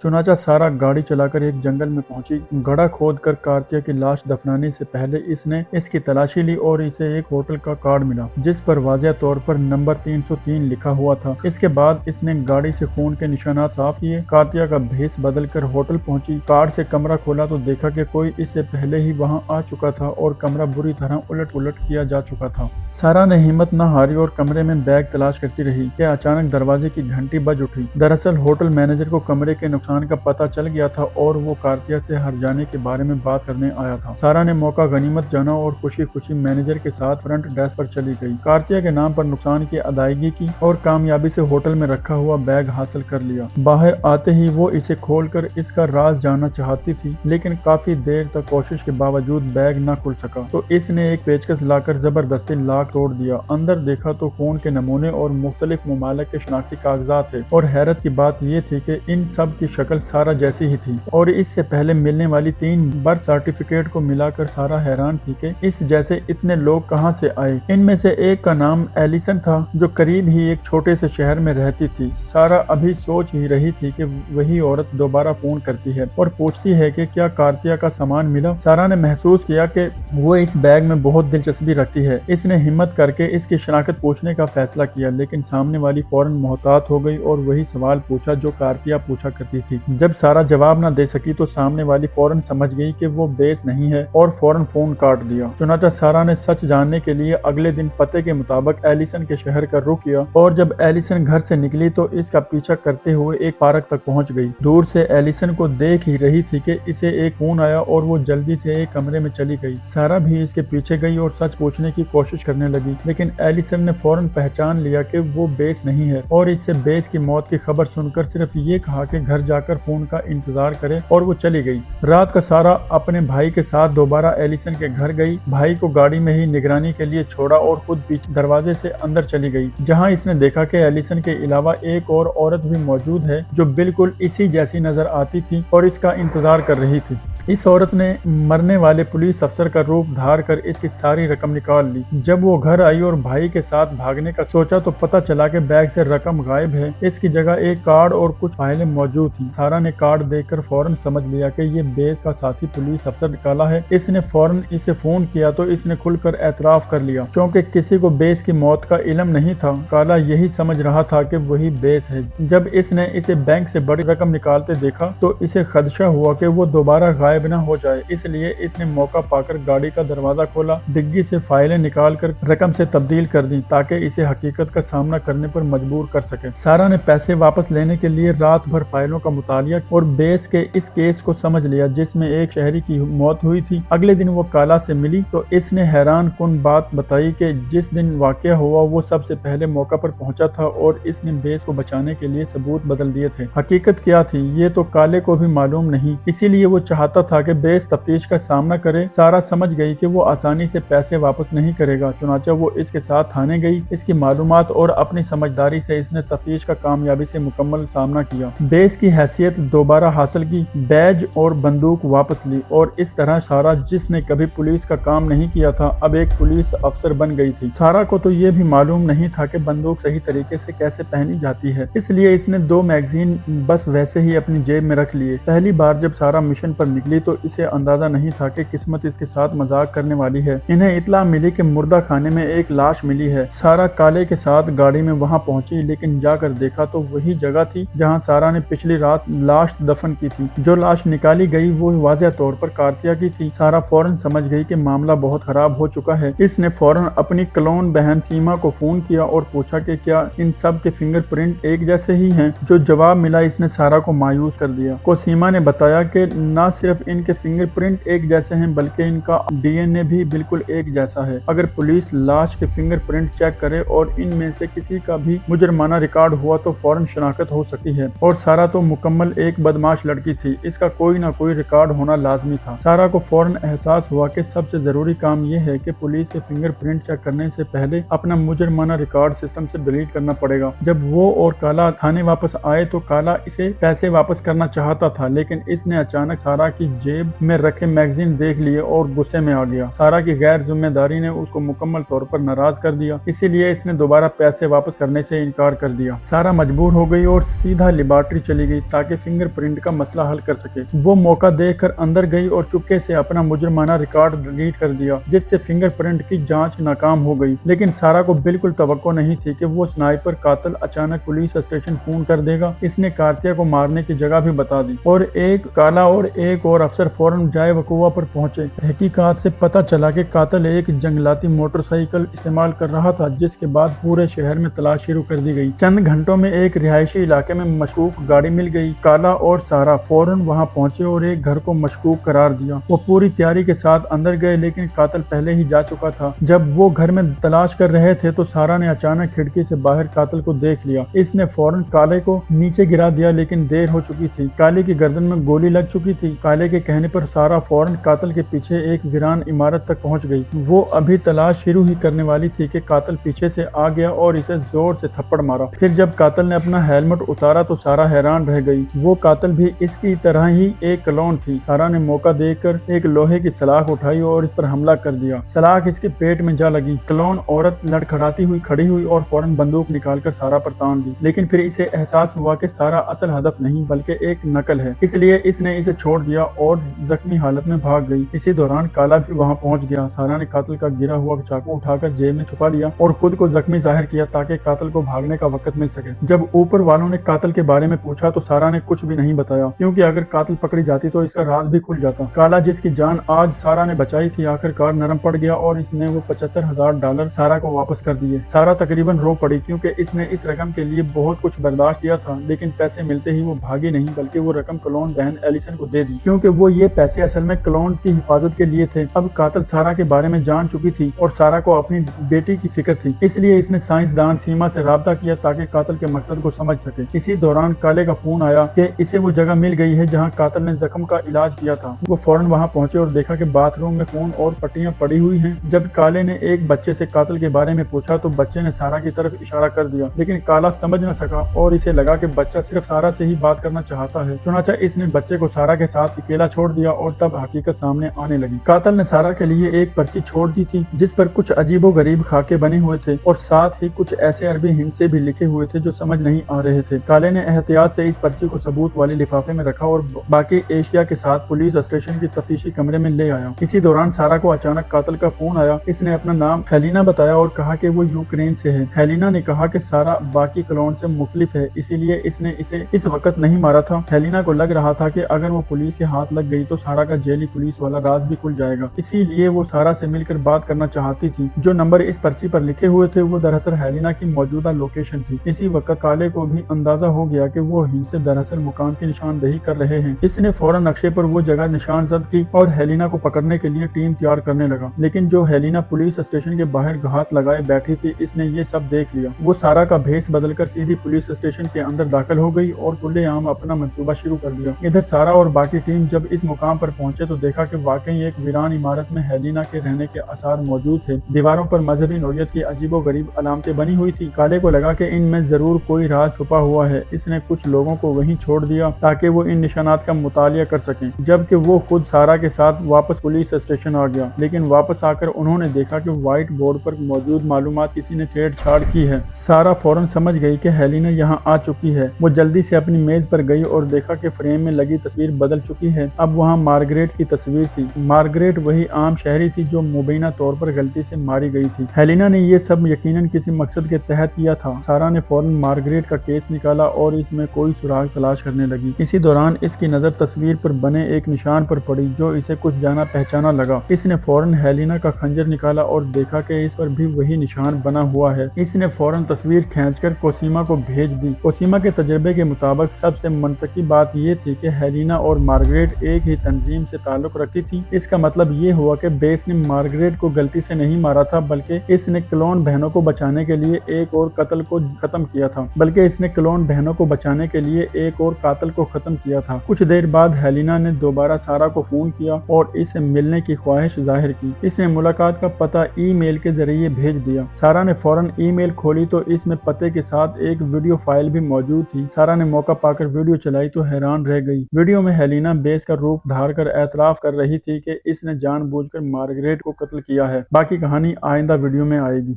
चुनाचा सारा गाड़ी चलाकर एक जंगल में पहुंची। गड्ढा खोदकर कार्तिया की लाश दफनाने से पहले इसने इसकी तलाशी ली और इसे एक होटल का कार्ड मिला जिस पर वाज़िह तौर पर नंबर 303 लिखा हुआ था। इसके बाद इसने गाड़ी से खून के निशानात साफ किए। कार्तिया का भेष बदलकर होटल पहुंची। कार्ड से कमरा खोला तो देखा कि कोई इससे पहले ही वहां आ चुका था और कमरा बुरी तरह उलट पुलट किया जा चुका था। सारा ने हिम्मत न हारी और कमरे में बैग तलाश करती रही कि अचानक दरवाजे की घंटी बज उठी। दरअसल होटल मैनेजर को कमरे के नुकसान का पता चल गया था और वो कार्तिया से हट जाने के बारे में बात करने आया था। सारा ने मौका गनीमत जाना और खुशी खुशी मैनेजर के साथ फ्रंट डेस्क पर चली गई। कार्तिया के नाम पर नुकसान की अदायगी की और कामयाबी से होटल में रखा हुआ बैग हासिल कर लिया। बाहर आते ही वो इसे खोलकर इसका राज जानना चाहती थी, लेकिन काफी देर तक कोशिश के बावजूद बैग न खुल सका। तो इसने एक पेचकस लाकर जबरदस्ती लॉक तोड़ दिया। अंदर देखा तो खून के नमूने और मुख्तलिफ ममालिक के शनाख्ती कागजात थे और हैरत की बात ये थी कि इन सब की शक्ल सारा जैसी ही थी और इससे पहले मिलने वाली 3 बर्थ सर्टिफिकेट को मिलाकर सारा हैरान थी कि इस जैसे इतने लोग कहां से आए। इनमें से एक का नाम एलिसन था जो करीब ही एक छोटे से शहर में रहती थी। सारा अभी सोच ही रही थी कि वही औरत दोबारा फोन करती है और पूछती है कि क्या कार्तिया का सामान मिला। सारा ने महसूस किया कि वो इस बैग में बहुत दिलचस्पी रखती है। इसने हिम्मत करके इसकी शनाख्त पूछने का फैसला किया, लेकिन सामने वाली फौरन मोहतात हो गई और वही सवाल पूछा जो कार्तिया पूछा करती थी। जब सारा जवाब न दे सकी तो सामने वाली फौरन समझ गई कि वो बेस नहीं है और फौरन फोन काट दिया। चुनाचा सारा ने सच जानने के लिए अगले दिन पते के मुताबिक एलिसन के शहर का रुख किया और जब एलिसन घर से निकली तो इसका पीछा करते हुए एक पार्क तक पहुंच गई। दूर से एलिसन को देख ही रही थी कि इसे एक फोन आया और वो जल्दी से एक कमरे में चली गई। सारा भी इसके पीछे गई और सच पूछने की कोशिश करने लगी, लेकिन एलिसन ने फौरन पहचान लिया कि वो बेस नहीं है और इससे बेस की मौत की खबर सुनकर सिर्फ ये कहा कि घर जाकर फोन का इंतजार करे और वो चली गई। रात का सारा अपने भाई के साथ दोबारा एलिसन के घर गई। भाई को गाड़ी में ही निगरानी के लिए छोड़ा और खुद पीछे दरवाजे से अंदर चली गई, जहां इसने देखा कि एलिसन के अलावा एक और औरत भी मौजूद है जो बिल्कुल इसी जैसी नजर आती थी और इसका इंतजार कर रही थी। इस औरत ने मरने वाले पुलिस अफसर का रूप धार कर इसकी सारी रकम निकाल ली। जब वो घर आई और भाई के साथ भागने का सोचा तो पता चला कि बैग से रकम गायब है। इसकी जगह एक कार्ड और कुछ फाइलें मौजूद थी। सारा ने कार्ड देखकर फौरन समझ लिया कि ये बेस का साथी पुलिस अफसर काला है। इसने फौरन इसे फोन किया तो इसने खुलकर एतराफ कर लिया, क्योंकि किसी को बेस की मौत का इल्म नहीं था। काला यही समझ रहा था कि वही बेस है। जब इसने इसे बैंक से बड़ी रकम निकालते देखा तो इसे खदशा हुआ कि वो दोबारा गायब न हो जाए, इसलिए इसने मौका पाकर गाड़ी का दरवाजा खोला, डिग्गी से फाइलें निकालकर रकम से तब्दील कर दी ताकि इसे हकीकत का सामना करने पर मजबूर कर सके। सारा ने पैसे वापस लेने के लिए रात भर फाइलों का मुतालिया और बेस के इस केस को समझ लिया जिसमें एक शहरी की मौत हुई थी। अगले दिन वो काला से मिली तो इसने हैरान कुन बात बताई कि जिस दिन वाकया हुआ वो सबसे पहले मौका पर पहुंचा था और इसने बेस को बचाने के लिए सबूत बदल दिए थे। हकीकत क्या थी ये तो काले को भी मालूम नहीं, इसीलिए वो चाहता था कि बेस तफ्तीश का सामना करे। सारा समझ गई कि वो आसानी से पैसे वापस नहीं करेगा, चुनाचा वो इसके साथ थाने गई। इसकी मालूमात और अपनी समझदारी से इसने तफ्तीश का कामयाबी से मुकम्मल सामना किया। बेस की हैसियत दोबारा हासिल की, बैज और बंदूक वापस ली और इस तरह सारा जिसने कभी पुलिस का काम नहीं किया था अब एक पुलिस अफसर बन गई थी। सारा को तो ये भी मालूम नहीं था कि बंदूक सही तरीके से कैसे पहनी जाती है, इसलिए इसने 2 मैगजीन बस वैसे ही अपनी जेब में रख लिए। पहली बार जब सारा मिशन पर निकली तो इसे अंदाजा नहीं था कि किस्मत इसके साथ मजाक करने वाली है। इन्हें इत्तला मिली कि मुर्दा खाने में एक लाश मिली है। सारा काले के साथ गाड़ी में वहां पहुंची, लेकिन जाकर देखा तो वही जगह थी जहां सारा ने पिछली रात लाश दफन की थी। जो लाश निकाली गई वो वाज़िह तौर पर कार्तिया की थी। सारा फौरन समझ गई कि मामला बहुत खराब हो चुका है। इसने फौरन अपनी क्लोन बहन सीमा को फोन किया और पूछा कि क्या इन सब के फिंगरप्रिंट एक जैसे ही हैं। जो जवाब मिला इसने सारा को मायूस कर दिया। को सीमा ने बताया कि न सिर्फ इनके फिंगरप्रिंट एक जैसे हैं बल्कि इनका डीएनए भी बिल्कुल एक जैसा है। अगर पुलिस लाश के फिंगरप्रिंट चेक करे और इनमें से किसी का भी मुजरमाना रिकॉर्ड हुआ तो फौरन शनाख्त हो सकती है। और सारा तो मुकम्मल एक बदमाश लड़की थी, इसका कोई ना कोई रिकॉर्ड होना लाजमी था। सारा को फौरन एहसास हुआ कि सबसे जरूरी काम यह है कि पुलिस के फिंगरप्रिंट चेक करने से पहले अपना मुजरमाना रिकॉर्ड सिस्टम से डिलीट करना पड़ेगा। जब वो और काला थाने वापस आए तो काला इसे पैसे वापस करना चाहता था, लेकिन इसने अचानक सारा की जेब में रखे मैगजीन देख लिए और गुस्से में आ गया। सारा की गैर जिम्मेदारी ने उसको मुकम्मल तौर पर नाराज कर दिया, इसीलिए इसने दोबारा पैसे वापस करने से इनकार कर दिया। सारा मजबूर हो गई और सीधा लेबॉर्टरी चली गई ताकि फिंगरप्रिंट का मसला हल कर सके। वो मौका देखकर अंदर गई और चुपके से अपना मुजरमाना रिकॉर्ड डिलीट कर दिया, जिससे फिंगरप्रिंट की जांच नाकाम हो गई। लेकिन सारा को बिल्कुल तवक्को नहीं थी कि वो स्नाइपर कातिल अचानक पुलिस स्टेशन फोन कर देगा। इसने कार्तिया को मारने की जगह भी बता दी और एक काला और एक और अफसर फौरन जाए वकुआ पर पहुंचे। तहकीकात से पता चला कि कातिल एक जंगलाती मोटरसाइकिल इस्तेमाल कर रहा था, जिसके बाद पूरे शहर में तलाश शुरू कर दी गई। चंद घंटों में एक रिहायशी इलाके में मशकूक गाड़ी मिल गई। काला और सारा फौरन वहां पहुंचे और एक घर को मशकूक करार दिया। वो पूरी तैयारी के साथ अंदर गए, लेकिन कातिल पहले ही जा चुका था। जब वो घर में तलाश कर रहे थे तो सारा ने अचानक खिड़की से बाहर कातिल को देख लिया। इसने फौरन काले को नीचे गिरा दिया, लेकिन देर हो चुकी थी। काले की गर्दन में गोली लग चुकी थी। काले के कहने पर सारा फौरन कातिल के पीछे एक वीरान इमारत तक पहुंच गई। वो अभी तलाश शुरू ही करने वाली थी कि कातिल पीछे से आ गया और इसे जोर से थप्पड़ मारा। फिर जब कातिल ने अपना हेलमेट उतारा तो सारा हैरान रह गई। वो कातिल भी इसकी तरह ही एक क्लोन थी। सारा ने मौका देखकर एक लोहे की सलाख उठाई और इस पर हमला कर दिया। सलाख इसके पेट में जा लगी। क्लोन औरत लड़खड़ाती हुई खड़ी हुई और फौरन बंदूक निकालकर सारा पर तान दी, लेकिन फिर इसे एहसास हुआ कि सारा असल हदफ नहीं बल्कि एक नकल है, इसलिए इसने इसे छोड़ दिया और जख्मी हालत में भाग गई। इसी दौरान काला भी वहां पहुंच गया। सारा ने कातिल का गिरा हुआ चाकू उठाकर जेब में छुपा लिया और खुद को जख्मी जाहिर किया ताकि कातिल को भागने का वक्त मिल सके। जब ऊपर वालों ने कातिल के बारे में पूछा तो सारा ने कुछ भी नहीं बताया, क्योंकि अगर कातिल पकड़ी जाती तो इसका राज भी खुल जाता। काला, जिसकी जान आज सारा ने बचाई थी, आखिरकार नरम पड़ गया और इसने वो $75,000 सारा को वापस कर दिए। सारा तकरीबन रो पड़ी, क्योंकि इसने इस रकम के लिए बहुत कुछ बर्दाश्त किया था, लेकिन पैसे मिलते ही वो भागी नहीं बल्कि वो रकम क्लोन बहन एलिसन को दे दी, क्योंकि वो ये पैसे असल में क्लोन्स की हिफाजत के लिए थे। अब कातिल सारा के बारे में जान चुकी थी और सारा को अपनी बेटी की फिक्र थी, इसलिए इसने साइंसदान सीमा से राब्ता किया ताकि कातिल के मकसद को समझ सके। इसी दौरान काले का फोन आया कि इसे वो जगह मिल गई है जहाँ कातिल ने जख्म का इलाज किया था। वो फौरन वहाँ पहुंचे और देखा कि बाथरूम में खून और पट्टियां पड़ी हुई हैं। जब काले ने एक बच्चे से कातिल के बारे में पूछा तो बच्चे ने सारा की तरफ इशारा कर दिया, लेकिन काला समझ न सका और इसे लगा कि बच्चा सिर्फ सारा से ही बात करना चाहता है। चुनाचा इसने बच्चे को सारा के साथ अकेला छोड़ दिया और तब हकीकत सामने आने लगी। कातिल ने सारा के लिए एक पर्ची छोड़ दी थी जिस पर कुछ अजीबो गरीब खाके बने हुए थे और साथ ही कुछ ऐसे अरबी हिंद से भी लिखे हुए थे जो समझ नहीं आ रहे थे। काले ने एहतियात से इस पर्ची को सबूत वाले लिफाफे में रखा और बाकी एशिया के साथ पुलिस स्टेशन की तफ्तीशी कमरे में ले आया। इसी दौरान सारा को अचानक कातिल का फोन आया। इसने अपना नाम हेलिना बताया और कहा कि वो यूक्रेन से है। हेलिना ने कहा कि सारा बाकी क्लोन से मुख्तलिफ है, इसीलिए इसने इसे इस वक्त नहीं मारा था। हेलिना को लग रहा था कि अगर वो पुलिस के हाथ लग गई तो सारा का जेली पुलिस वाला राज भी खुल जाएगा, इसीलिए वो सारा से मिलकर बात करना चाहती थी। जो नंबर इस पर्ची पर लिखे हुए थे वो दरअसल हेलिना की मौजूदा लोकेशन थी। इसी वक्त काले को भी अंदाजा हो गया कि वो हिंद से दरअसल मुकाम की निशानदेही कर रहे हैं। इसने फौरन नक्शे पर वो जगह निशान जद की और हेलिना को पकड़ने के लिए टीम तैयार करने लगा। लेकिन जो हेलिना पुलिस स्टेशन के बाहर घात लगाए बैठी थी, इसने ये सब देख लिया। वो सारा का भेस बदलकर सीधी पुलिस स्टेशन के अंदर दाखिल हो गई और खुलेआम अपना मंसूबा शुरू कर दिया। इधर सारा और बाकी टीम जब इस मुकाम पर पहुंचे तो देखा कि वाकई एक वीरान इमारत में हेलिना के रहने के आसार मौजूद थे। दीवारों पर मजहबी नौयत की अजीबो गरीब अलामतें बनी हुई थी। काले को लगा कि इनमें जरूर कोई राज छुपा हुआ है। इसने कुछ लोगों को वहीं छोड़ दिया ताकि वो इन निशानात का मुतालिया कर सकें, जबकि वो खुद सारा के साथ वापस पुलिस स्टेशन आ गया। लेकिन वापस आकर उन्होंने देखा कि व्हाइट बोर्ड पर मौजूद मालूमात किसी ने छेड़छाड़ की है। सारा फौरन समझ गई कि हेलिना यहाँ आ चुकी है। वो जल्दी से अपनी मेज पर गई और देखा कि फ्रेम में लगी तस्वीर बदल चुकी है। अब वहाँ मार्गरेट की तस्वीर थी। मार्गरेट वही आम शहरी थी जो मुबीना तौर पर गलती से मारी गई थी। हेलिना ने ये सब यकीनन किसी मकसद के तहत किया था। सारा ने फौरन मार्गरेट का केस निकाला और इसमें कोई सुराग तलाश करने लगी। इसी दौरान इसकी नजर तस्वीर पर बने एक निशान पर पड़ी जो इसे कुछ जाना पहचाना लगा। इसने फौरन हेलिना का खंजर निकाला और देखा कि इस पर भी वही निशान बना हुआ है। इसने फौरन तस्वीर खींचकर कोसीमा को भेज दी। कोसीमा के तजर्बे के मुताबिक सबसे मंतकी बात यह थी कि हेलिना और मार्गरेट एक ही तंजीम से ताल्लुक रखती थी। इसका मतलब ये हुआ कि बेस ने मार्गरेट को गलती से नहीं मारा था, बल्कि इसने क्लोन बहनों को बचाने के लिए एक और कत्ल को खत्म किया था। बल्कि इसने क्लोन बहनों को बचाने के लिए एक और कातिल को खत्म किया था। कुछ देर बाद हेलिना ने दोबारा सारा को फोन किया और इसे मिलने की ख्वाहिश जाहिर की। इसने मुलाकात का पता ईमेल के जरिए भेज दिया। सारा ने फौरन ईमेल खोली तो इसमें पते के साथ एक वीडियो फाइल भी मौजूद थी। सारा ने मौका पाकर वीडियो चलाई तो हैरान रह गई। वीडियो में हेलिना बेस اس کا روپ دھار کر اعتراف کر رہی تھی کہ اس نے جان بوجھ کر مارگریٹ کو قتل کیا ہے۔ باقی کہانی آئندہ ویڈیو میں آئے گی۔